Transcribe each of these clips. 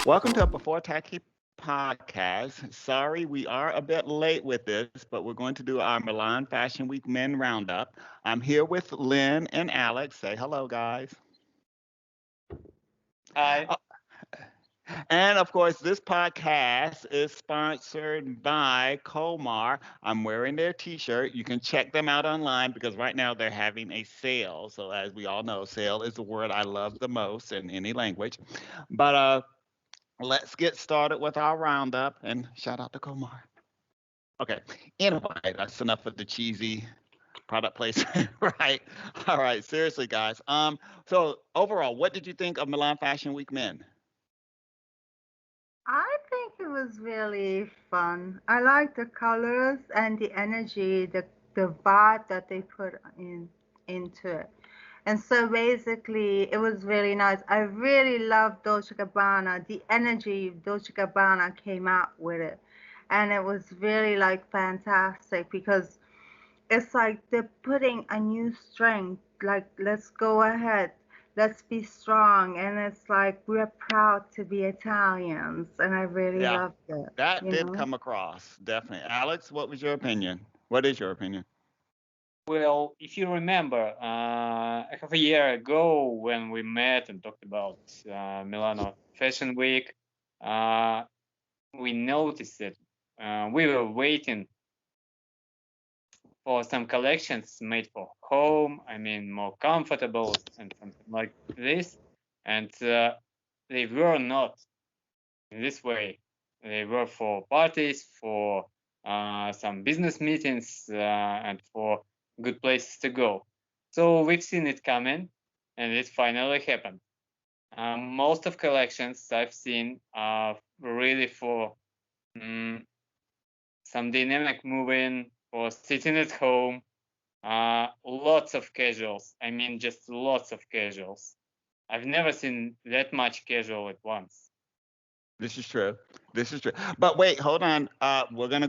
Welcome to Before Tacky Podcast. Sorry, we are a bit late with this, but we're going to do our Milan Fashion Week Men Roundup. I'm here with Lynn and Alex. Say hello, guys. Hi. Uh, And of course, this podcast is sponsored by Comar. I'm wearing their t-shirt. You can check them out online because right now they're having a sale. So as we all know, sale is the word I love the most in any language. But let's get started with our roundup and shout out to Comar. Okay. Anyway, that's enough of the cheesy product placement, right? All right, seriously, guys. So overall, what did you think of Milan Fashion Week Men? I think it was really fun. I like the colors and the energy, the vibe that they put into it. And so basically, it was really nice. I really loved Dolce Gabbana. The energy Dolce Gabbana came out with it, and it was really like fantastic because it's like they're putting a new strength. Like, let's go ahead. Let's be strong. And it's like we're proud to be Italians. And I really Yeah, loved it, that you did know? come across, definitely. Alex, what was your opinion? What is your opinion? Well, if you remember, half a year ago when we met and talked about Milano Fashion Week, uh, we noticed that we were waiting for some collections made for home. I mean, more comfortable and something like this. And they were not in this way. They were for parties, for some business meetings, and for good places to go. So we've seen it coming, and it finally happened. Most of collections I've seen are really for some dynamic moving, for sitting at home. Lots of casuals. I mean, just lots of casuals. I've never seen that much casual at once. This is true. This is true. But wait, hold on. We're gonna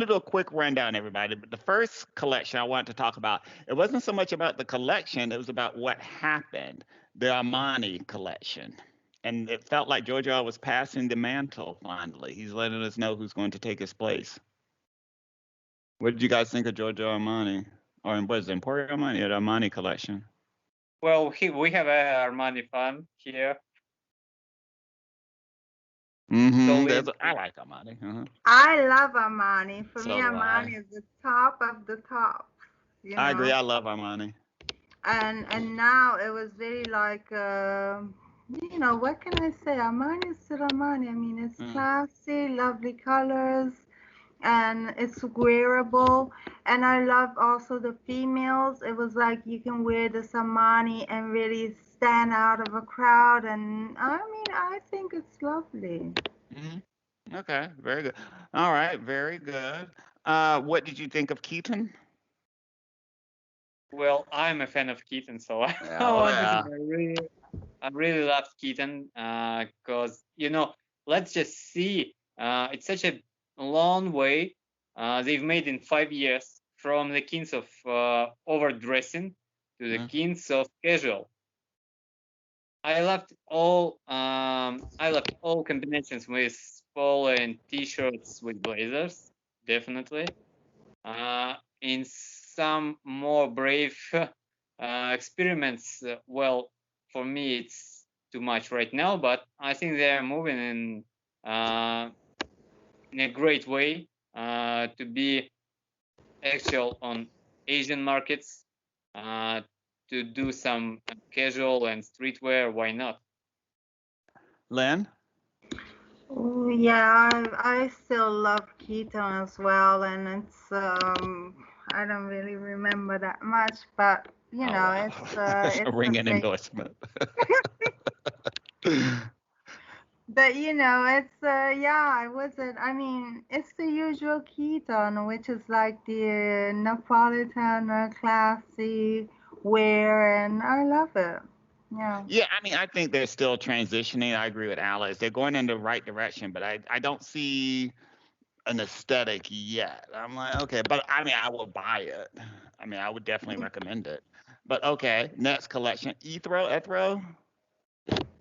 do a quick rundown, everybody. But the first collection I wanted to talk about, it wasn't so much about the collection, it was about what happened. The Armani collection. And it felt like Giorgio was passing the mantle finally. He's letting us know who's going to take his place. What did you guys think of Giorgio Armani? Or was it Emporio Armani or the Armani collection? Well, we have a Armani fan here, so Mm-hmm. we I like Armani. Uh-huh. I love Armani. For me, So do I. Armani is the top of the top, you I agree. know? I love Armani. And now it was very like, what can I say? Armani is still Armani. I mean, it's Mm. classy, lovely colors, and it's wearable. And I love also the females. It was like you can wear the Armani and really stand out of a crowd. And I mean, I think it's lovely. Hmm. Okay, very good. All right, very good. What did you think of Keaton? well, I'm a fan of Keaton, so I Oh want to say yeah. I really loved Keaton because let's just see. It's such a long way they've made in 5 years from the kings of overdressing to the Mm. kings of casual. I loved all combinations with polo and t-shirts with blazers, definitely. In some more brave experiments, well, for me it's too much right now, but I think they're moving in a great way to be actual on Asian markets, uh, to do some casual and streetwear. Why not? Lynn? Oh, yeah, I still love Keaton as well, and I don't really remember that much, but Oh wow. That's a it's a ringing big. endorsement. But yeah, I wasn't. I mean, it's the usual Keaton, which is like the Napolitan, classy wear, and I love it. Yeah. Yeah, I mean, I think they're still transitioning. I agree with Alice. They're going in the right direction, but I don't see an aesthetic yet. I'm like, okay, but I mean, I will buy it. I mean, I would definitely recommend it. But okay, next collection, Ethro.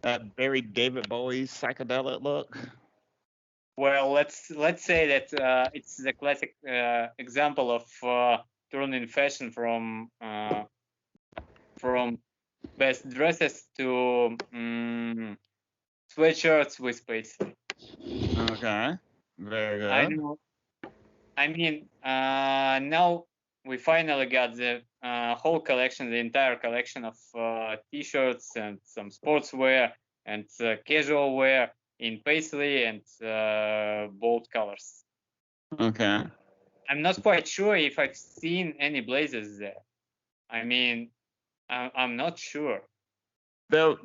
that very David Bowie psychedelic look? Well, let's say that it's the classic example of turning fashion from best dresses to sweatshirts with paisley. Okay. Very I good. know. I mean, now we finally got the whole collection, the entire collection of t-shirts and some sportswear and casual wear in paisley and bold colors. Okay. I'm not quite sure if I've seen any blazers there. I mean, I'm not sure. Though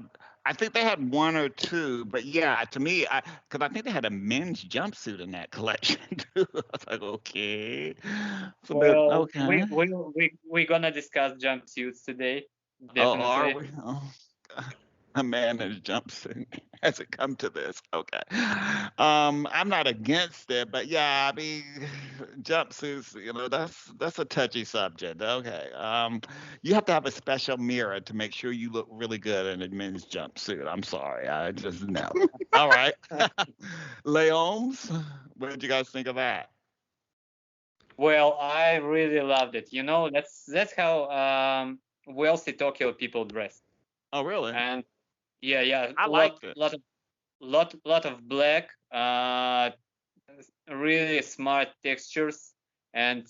I think they had one or two, but yeah, to me, because I think they had a men's jumpsuit in that collection too. I was like, okay, it's a bit Well, okay. we're gonna discuss jumpsuits today, Oh, are definitely. we? Oh, a man in a jumpsuit. Has it come to this? Okay. I'm not against it, but yeah, I mean, jumpsuits, that's a touchy subject. Okay. You have to have a special mirror to make sure you look really good in a men's jumpsuit. I'm sorry. I just no. All right. Leoms, what did you guys think of that? Well, I really loved it. You know, that's how wealthy Tokyo people dress. Oh, really? And yeah, I liked it. lot of black, really smart textures, and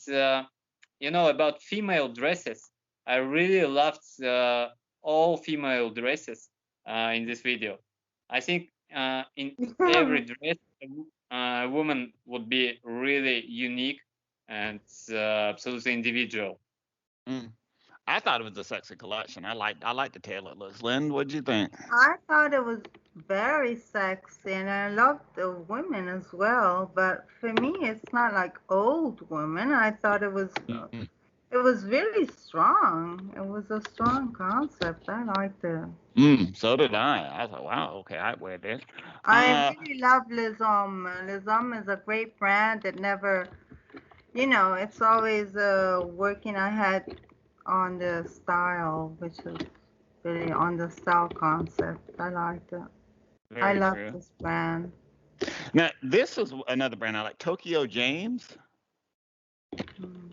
about female dresses. I really loved all female dresses in this video. I think in every dress, a woman would be really unique and absolutely individual. Mm. I thought it was a sexy collection. I like the tailored looks. Lynn, what'd you think? I thought it was very sexy, and I loved the women as well. But for me, it's not like old women. I thought Mm. it was really strong. It was a strong concept. I liked it. So did I. I thought, wow, okay, I'd wear this. I Uh, really love Les Hommes. Les Hommes is a great brand that never, it's always working ahead on the style, which is really on the style concept. I liked it. I very love true. this brand. Now, this is another brand I like, Tokyo James. Mm.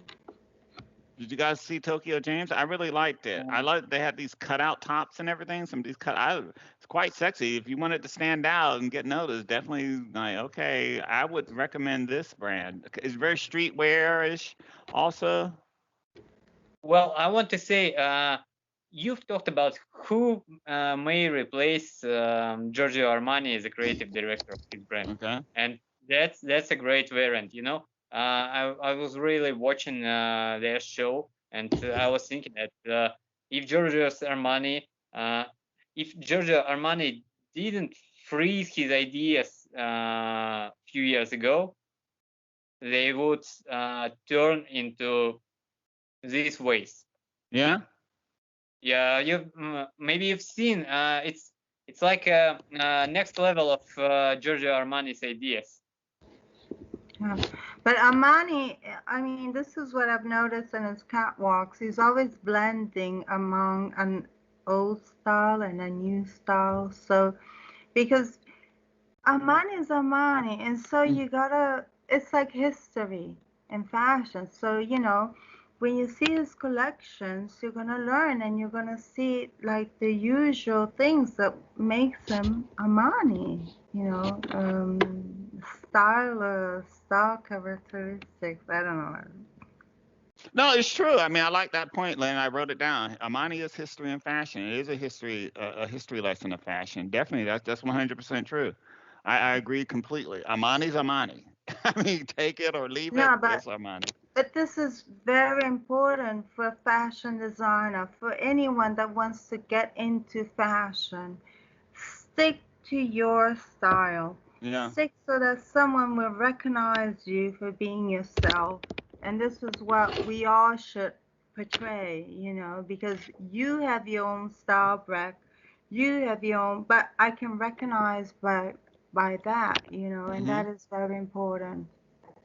Did you guys see Tokyo James? I really liked it. I like they had these cutout tops and everything. Some of these it's quite sexy. If you wanted to stand out and get noticed, definitely like okay. I would recommend this brand. It's very streetwear-ish, also. Well, I want to say, you've talked about who may replace Giorgio Armani as a creative director of his brand, Okay. and that's a great variant. I was really watching their show, and I was thinking that if uh, Giorgio Armani didn't freeze his ideas a few years ago, they would turn into these ways. Yeah. Yeah, maybe you've seen. It's like a next level of Giorgio Armani's ideas. Yeah. But Armani, I mean, this is what I've noticed in his catwalks. He's always blending among an old style and a new style. So, because Armani is Armani, and so Mm. it's like history in fashion. So, when you see his collections, you're gonna learn and you're gonna see like the usual things that makes him Armani, style characteristics. I don't know. No, it's true. I mean, I like that point, Lynn. I wrote it down. Armani is history and fashion. It is a history lesson of fashion. Definitely, that's 100% true. I agree completely. Armani's Armani. I mean, take it or leave it. No, It's Armani. but this is very important for a fashion designer, for anyone that wants to get into fashion. Stick to your style. Yeah. Stick so that someone will recognize you for being yourself. And this is what we all should portray, because you have your own style, Breck. You have your own, but I can recognize by that, and Hmm. that is very important.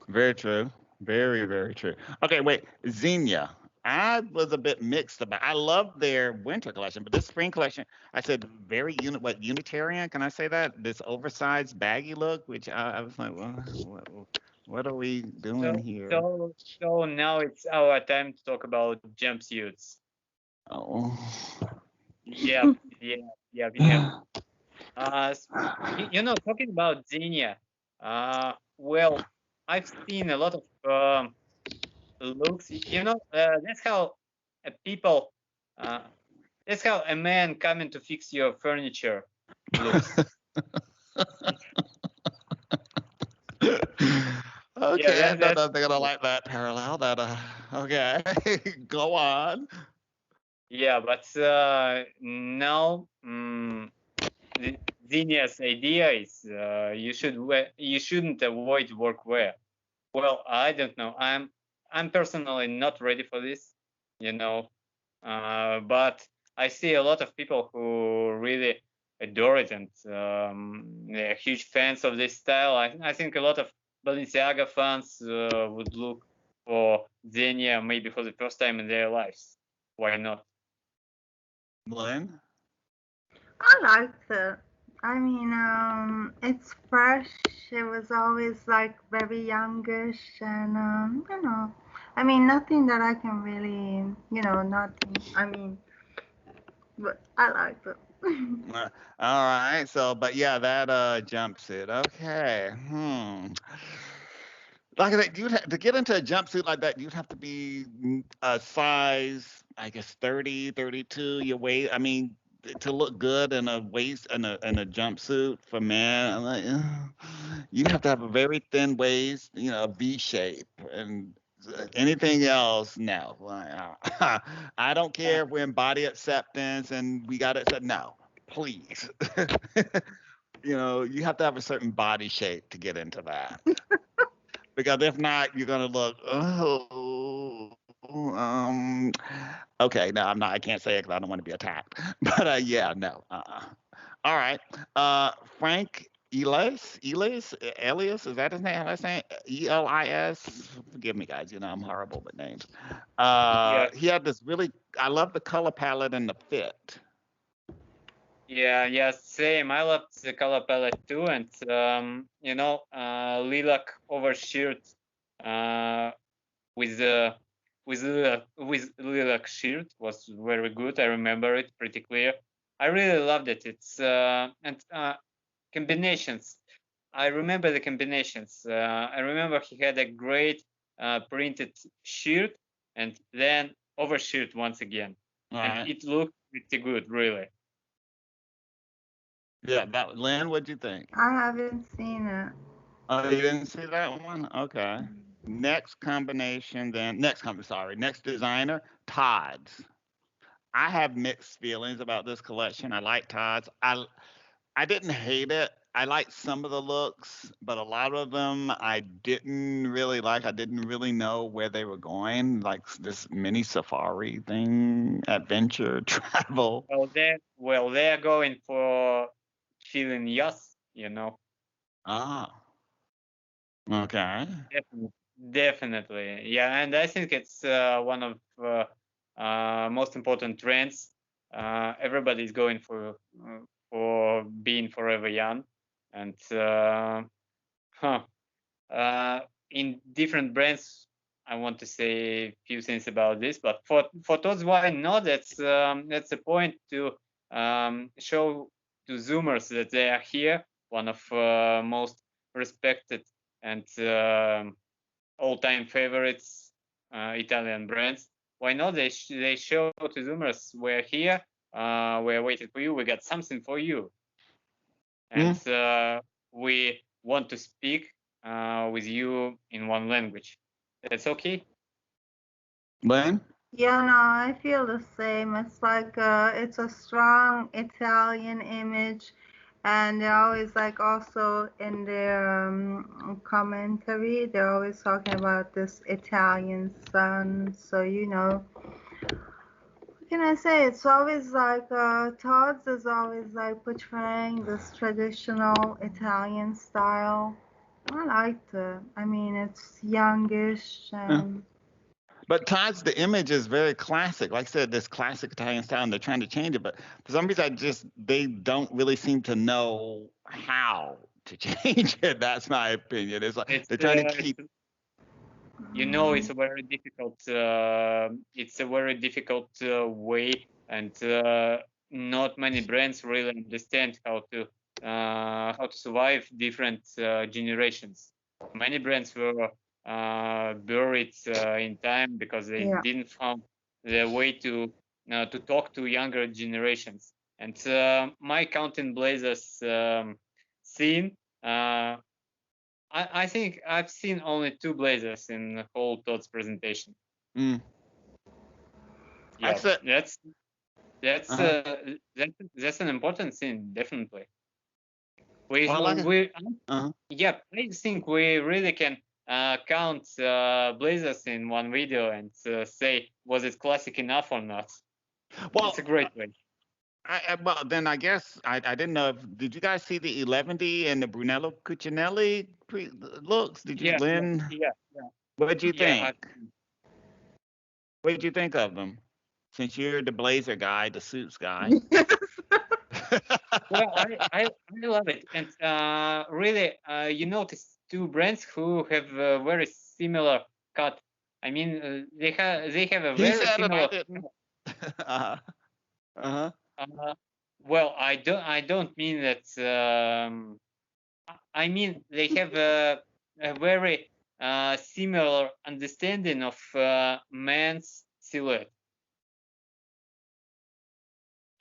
Very true. Very, very true. Okay, wait. Xenia. I was a bit mixed about. I love their winter collection, but this spring collection, I said very Unitarian. Can I say that? This oversized baggy look, which I was like, well, what are we doing So, here? so, so now it's our time to talk about jumpsuits. Oh. Yep, yep, yep, yep. Talking about Xenia, well, I've seen a lot of looks. That's how people, uh, that's how a man coming to fix your furniture looks. Yeah, Okay, I that, don't that's know if they're gonna like that parallel. That okay, go on. yeah, but now Xenia's idea is you shouldn't avoid workwear. Well, I don't know. I'm personally not ready for this, you know. But I see a lot of people who really adore it, and they're huge fans of this style. I think a lot of Balenciaga fans would look for Xenia maybe for the first time in their lives. Why not? Lynn? I liked it. I mean, it's fresh. It was always like very youngish, and I mean, nothing that I can really, nothing. I mean, but I liked it. All right. So, but yeah, that jumpsuit. Okay. Like I said, to get into a jumpsuit like that, you'd have to be a size, I guess 30, 32. Your weight. I mean, to look good in a waist in a jumpsuit for men, I'm like, you have to have a very thin waist, a V shape, and anything else, no. Like, I don't care if we're in body acceptance and we got it. No, please. You have to have a certain body shape to get into that. Because if not, you're gonna look. Oh, okay. No, I'm not. I can't say it because I don't want to be attacked. But yeah, no. All right. Frank Elias, is that his name? Last name Elis. Forgive me, guys. I'm horrible with names. Yeah, He had this really. I love the color palette and the fit. yeah, yeah, same. I love the color palette too, and lilac overshirt uh, with lilac shirt was very good. I remember it pretty clear. I really loved it. It's and combinations. I remember the combinations. I remember he had a great printed shirt and then overshirt once again, All and right. it looked pretty good, really. Yeah. That Lynn, what'd you think? I haven't seen it. Oh, you didn't see that one? Okay. Next combination, then sorry, next designer, Todd's. I have mixed feelings about this collection. I like Todd's. I didn't hate it. I liked some of the looks, but a lot of them I didn't really like. I didn't really know where they were going, like this mini safari thing, adventure, travel. They're going for feeling yes, Ah, okay. Definitely, definitely, yeah, and I think it's one of most important trends. Everybody's going for being forever young, and huh, uh, in different brands. I want to say a few things about this, but for those why not, that's the point to show to Zoomers that they are here. One of most respected and all-time favorites Italian brands. Why not? They show to Zoomers we're here. We're waiting for you. We got something for you, and Hmm. we want to speak with you in one language. That's okay. Lynn? Yeah, no, I feel the same. It's like it's a strong Italian image, and they're always like also in their commentary, they're always talking about this Italian sun. So what can I say? It's always like Todd's is always like portraying this traditional Italian style. I liked it. I mean, it's youngish Yeah. and But Todd's the image is very classic. Like I said, this classic Italian style, and they're trying to change it. But for some reason, they don't really seem to know how to change it. That's my opinion. It's like It's they're trying to keep. it's Mm, a very difficult way, and not many brands really understand how to survive different generations. Many brands were buried in time because they yeah. didn't find the way to talk to younger generations. And my Counting Blazers scene, I think I've seen only two Blazers in the whole Todd's presentation. Mm, I Yeah, said, that's uh-huh. uh, that's an important scene, definitely. We Well, like, we uh-huh. Yeah, I think we really can count Blazers in one video and say was it classic enough or not. It's a Well, great way. well, then I guess I didn't know if did you guys see the 11D and the Brunello Cucinelli looks? Did you, Yeah, yeah, Lynn? yeah, yeah, What did you yeah. think? What did you think of them? Since you're the blazer guy, the suits guy. Yes. Well, I love it, and really, you notice two brands who have a very similar cut. I mean, they have a He very said it, I similar. didn't. Uh-huh. Uh-huh. Uh, well, I don't mean that. I mean they have a very similar understanding of man's silhouette.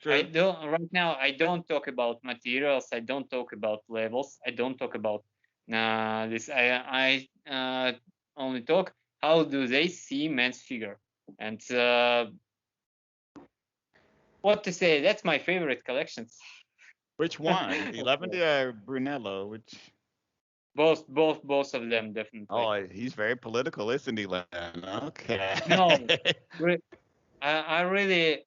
I True. don't right now. I don't talk about materials. I don't talk about levels. I don't talk about this. I only talk how do they see man's figure, and what to say. That's my favorite collections. Which one? The 11D or Brunello? Which Both of them definitely. oh, he's very political, isn't he, Len? Okay. No, re- I really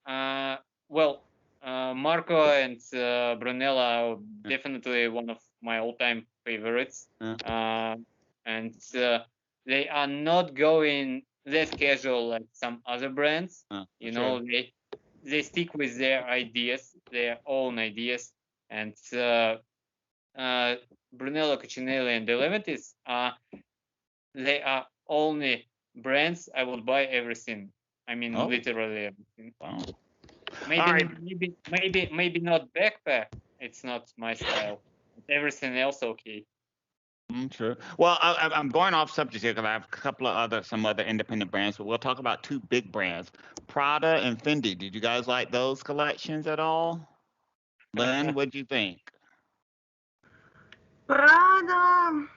well, Marco and Brunella are definitely one of my all-time favorites, Uh, and they are not going that casual like some other brands. You true. know, they stick with their ideas, their own ideas, and uh, Brunello Cucinelli and the Leventis they are only brands I would buy everything. I mean, Oh, literally everything. wow. All Maybe, right. maybe not backpack. It's not my style. But everything else okay. True. Well, I'm going off subject here because I have a couple of some other independent brands, but we'll talk about two big brands, Prada and Fendi. Did you guys like those collections at all? Lynn, what'd you think? Prada.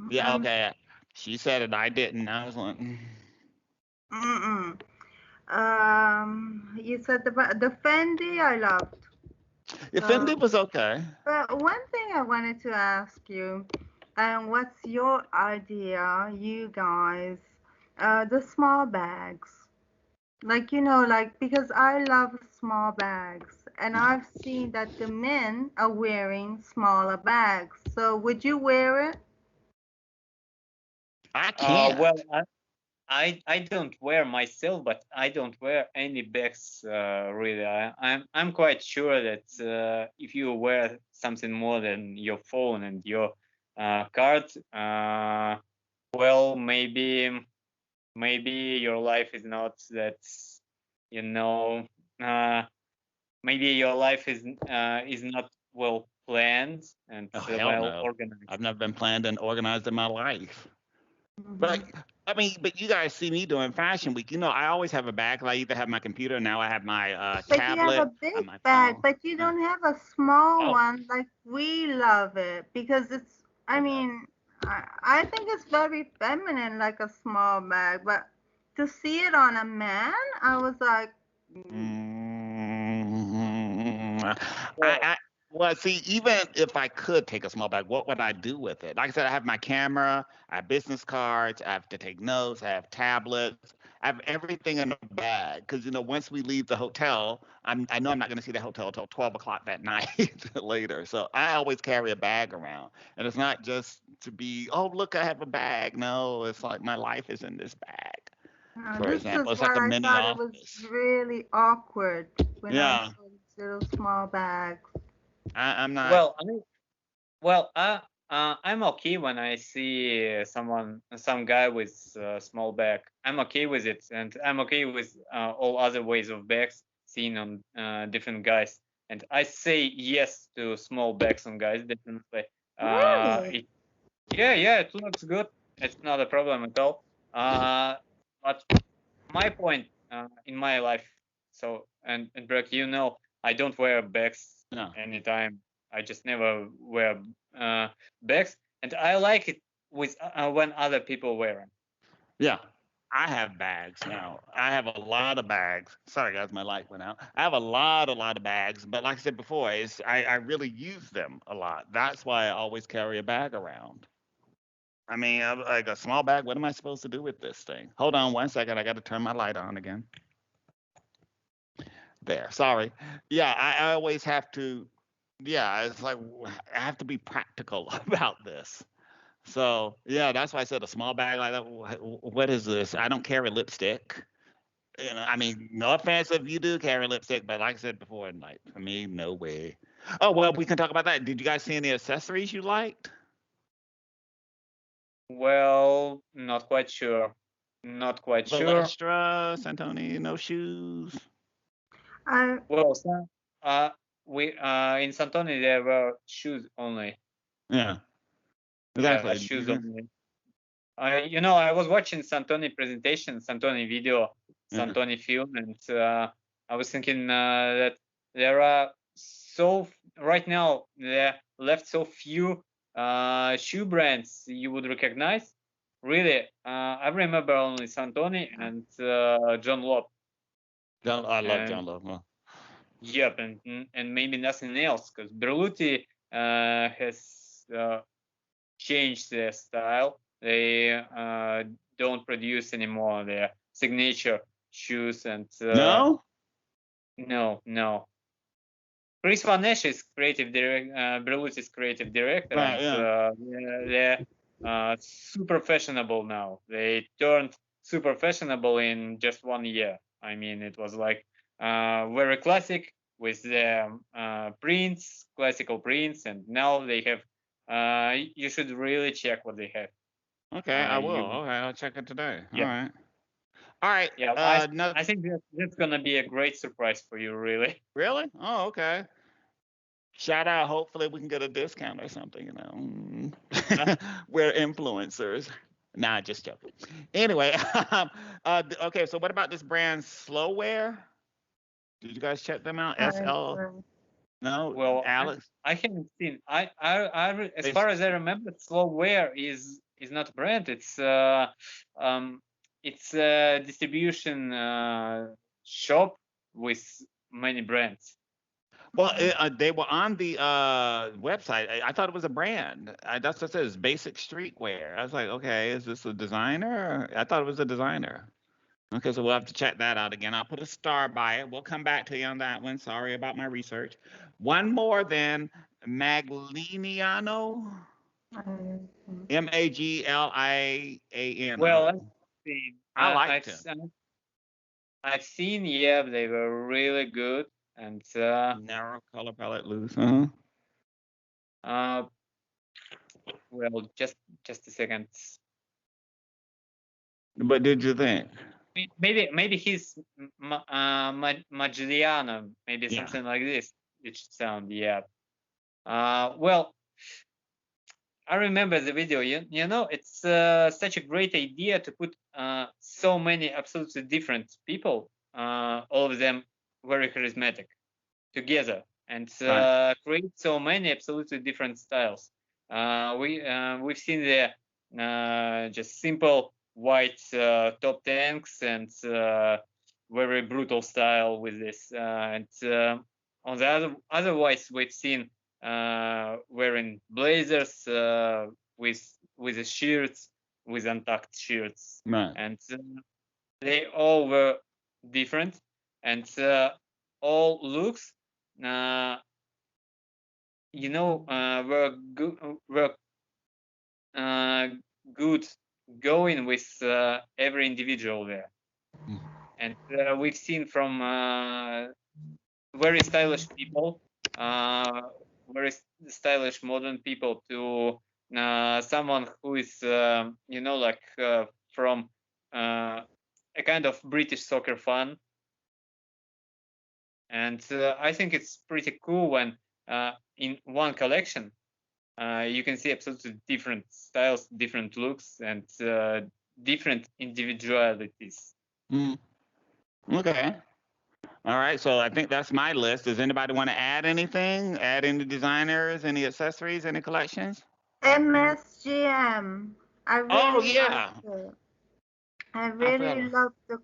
Yeah, Um, okay. She said it. I didn't. I was like, mm-mm. You said the Fendi I loved. yeah, Uh, Fendi was okay. but one thing I wanted to ask you, what's your idea, you guys, the small bags? Like, like, because I love small bags, and I've seen that the men are wearing smaller bags. So would you wear it? I can't. Well, I don't wear myself, but I don't wear any bags really. I'm quite sure that if you wear something more than your phone and your card, well, maybe your life is not that, you know, uh, maybe your life is not well planned and Oh, hell well no. organized. I've never been planned and organized in my life. But Hmm. I mean, but you guys see me doing Fashion Week. I always have a bag. I either have my computer, now I have my But you have a tablet big and my bag, phone. but you Uh, don't have a small Oh, one. Like, we love it because I okay. mean, I think it's very feminine, like a small bag. But to see it on a man, I was like, Mm, well, I well, see, even if I could take a small bag, what would I do with it? Like I said, I have my camera, I have business cards, I have to take notes, I have tablets, I have everything in a bag. Because once we leave the hotel, I know I'm not going to see the hotel until 12 o'clock that night later. So I always carry a bag around, and it's not just to be, oh look, I have a bag. No, it's like my life is in this bag. for This example. is It's like where a I mini thought it was office. really awkward when I Yeah, saw these little small bags. I'm not. Well, I mean, well, I'm okay when I see some guy with a small bag. I'm okay with it, and I'm okay with all other ways of bags seen on different guys. And I say yes to small bags on guys definitely. Really? It, yeah, it looks good. It's not a problem at all. But my point in my life, so and Brock, I don't wear bags No. anytime. I just never wear uh, bags, and I like it with when other people wear them. Yeah. I have bags now. I have a lot of bags. Sorry guys, my light went out. I have a lot of bags, but like I said before, I really use them a lot. That's why I always carry a bag around. I mean, like a small bag. What am I supposed to do with this thing? Hold on one second. I got to turn my light on again. There. Sorry. Yeah, I always have to. Yeah, it's like I have to be practical about this. So yeah, that's why I said a small bag like that. What is this? I don't carry lipstick. I mean, no offense if you do carry lipstick, but like I said before, like for me, no way. Oh well, we can talk about that. Did you guys see any accessories you liked? Well, not quite sure. Not quite sure. Valestra, Santoni, no shoes. I Well, uh, we in Santoni there were shoes only. Yeah, Yeah, exactly. shoes only. I was watching Santoni presentation, Santoni video, Yeah. Santoni film, and I was thinking that there are right now there left so few shoe brands you would recognize. Really, I remember only Santoni and John Lobb, I love and John Love. Well, yep, and maybe nothing else because Berluti has changed their style. They don't produce anymore their signature shoes, and no. no. Chris Van Esch is creative director, Berluti's creative director, Right. and Yeah. they're super fashionable now. They turned super fashionable in just 1 year. I mean, it was like very classic with their prints, classical prints, and now they have. You should really check what they have. Okay, I will. You Okay, I'll check it today. All Yeah, right. All right. yeah. No, I think that's gonna be a great surprise for you, really. really? Oh, okay. Shout out. Hopefully, we can get a discount or something. You know, we're influencers. Nah, just joking. Anyway, okay. So, what about this brand Slowwear? Did you guys check them out? I SL? No, Well, Alex. I haven't seen. As It's far as I remember, Slowwear is not a brand. Um, it's a distribution shop with many brands. well, they were on the website. I thought it was a brand. That's what it says. Basic streetwear. I was like, okay, is this a designer? I thought it was a designer. Okay, so we'll have to check that out again. I'll put a star by it. We'll come back to you on that one. Sorry about my research. One more then, Magliano, I Well, Magliano. let's see. I liked him. I've seen. Yeah, they were really good, and Narrow color palette, loose. uh, well, just a second. What did you think? Maybe he's Magliano, maybe Yeah. something like this. It should sound, yeah. Well, I remember the video. It's such a great idea to put so many absolutely different people, all of them very charismatic, together, and Right. create so many absolutely different styles. We've seen the just simple white top tanks and very brutal style with this, and on the otherwise we've seen wearing blazers with the shirts, with untucked shirts, Right. and they all were different, and all looks uh, were uh, good going with every individual there. Mm. And we've seen from very stylish people, uh, very stylish modern people, to someone who is, like from a kind of British soccer fan. And I think it's pretty cool when in one collection you can see absolutely different styles, different looks, and different individualities. Mm. Okay. All right. So I think that's my list. Does anybody want to add anything? Add any designers, any accessories, any collections? MSGM. I Oh really liked yeah. it. I I forgot. really loved the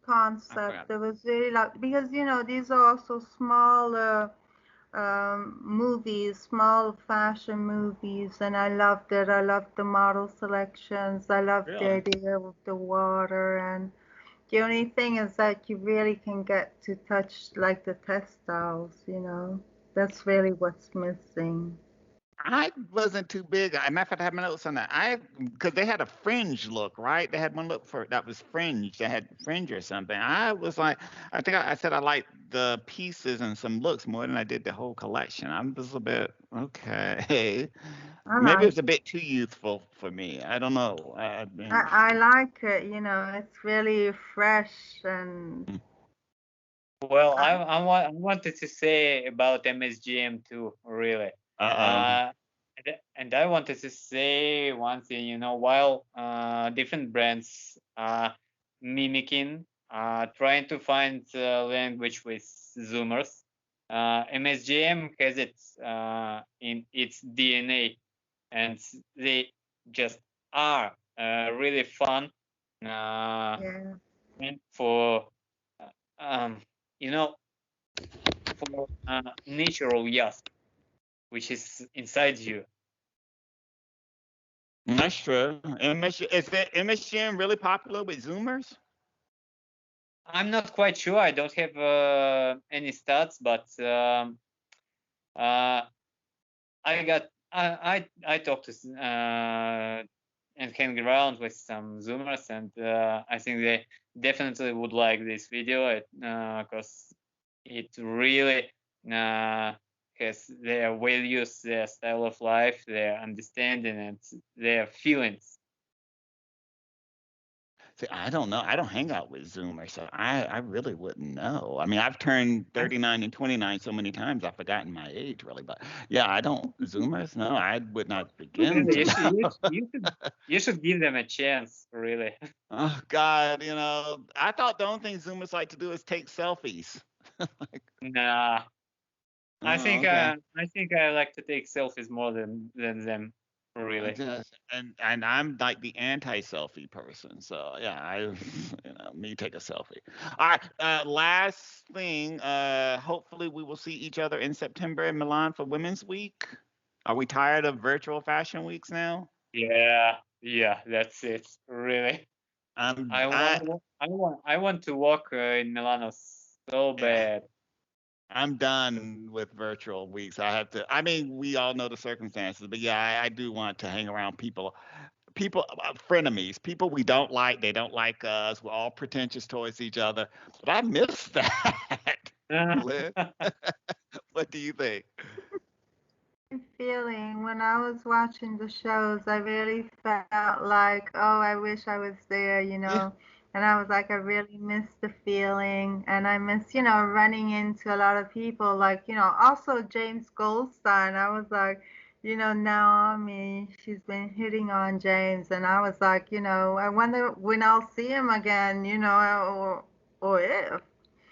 I forgot. concept. It was really like because these are also smaller movies, small fashion movies, and I loved it. I loved the model selections. I loved the Really? idea of the water, and the only thing is that you really can get to touch like the textiles. That's really what's missing. I wasn't too big. I matter of fact, I have my notes on that. Because they had a fringe look, right? They had one look for that was fringe. They had fringe or something. I was like, I think I said I liked the pieces and some looks more than I did the whole collection. I'm just a bit okay. I Maybe like it's a bit too youthful for me. I don't know. I mean, I like it. It's really fresh and Well, I, I wanted to say about MSGM too, really. uh-oh. Uh, and I wanted to say one thing, while different brands are mimicking, trying to find language with Zoomers, MSGM has it in its DNA, and they just are really fun yeah. and for uh, um, you know for natural yes, which is inside you. That's true. Is that MSGM really popular with Zoomers? I'm not quite sure. I don't have any stats, but uh, I talked to and hang around with some Zoomers, and I think they definitely would like this video because it really uh, has their values, their style of life, their understanding, and their feelings. See, I don't know. I don't hang out with Zoomers, so I really wouldn't know. I mean, I've turned I 39 and 29 so many times I've forgotten my age really. But yeah, I don't Zoomers. No, I would not begin Really, to you should, know. you should give them a chance, really. Oh God, I thought the only thing Zoomers like to do is take selfies. Like, Nah, oh, okay. I think I like to take selfies more than them, I really. just and I'm like the anti-selfie person. So yeah, me take a selfie. All right. Last thing. Hopefully we will see each other in September in Milan for Women's Week. Are we tired of virtual fashion weeks now? Yeah, yeah, that's it, really. I'm I I want, I want to walk in Milano so yeah. bad. I'm done with virtual weeks. I have to. I mean, we all know the circumstances, but yeah, I do want to hang around people, frenemies, people we don't like. They don't like us. We're all pretentious towards each other. But I miss that. Liz, what do you think? Feeling when I was watching the shows, I really felt like, oh, I wish I was there. Yeah, And I was like, I really miss the feeling, and I miss, running into a lot of people, like, also James Goldstein. I was like, Naomi, she's been hitting on James, and I was like, I wonder when I'll see him again, or if.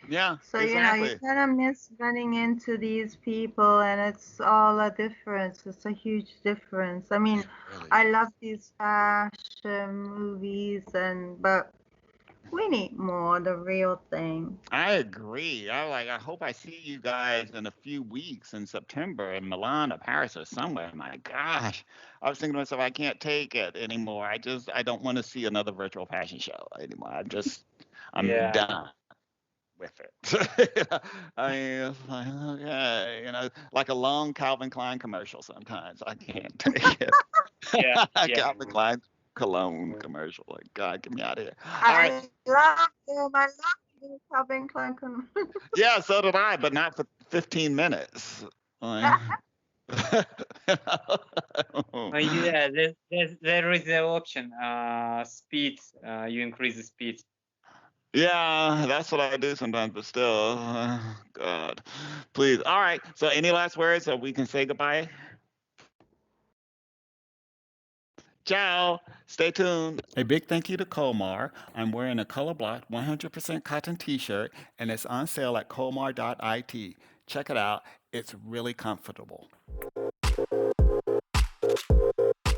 yeah, So, you exactly. kind of miss running into these people, and it's all a difference. It's a huge difference. I mean, It really I love is. these fashion movies, but we need more, the real thing. I agree. I hope I see you guys in a few weeks in September in Milan or Paris or somewhere. My gosh. I was thinking to myself, I can't take it anymore. I don't want to see another virtual fashion show anymore. I'm Yeah, done with it. I mean, it's like, okay, like a long Calvin Klein commercial sometimes. I can't take it. yeah, yeah. Calvin Klein. cologne commercial. Like, God, get me out of here. All right. I love them. I love the Calvin Klein. Yeah, so did I, but not for 15 minutes. Like, Yeah, there is the option. Speed. You increase the speed. yeah, that's what I do sometimes, but still, God, please. All right. So, any last words so we can say goodbye? Ciao. Stay tuned. A big thank you to Colmar. I'm wearing a color blocked 100% cotton t shirt, and it's on sale at colmar.it. Check it out, it's really comfortable.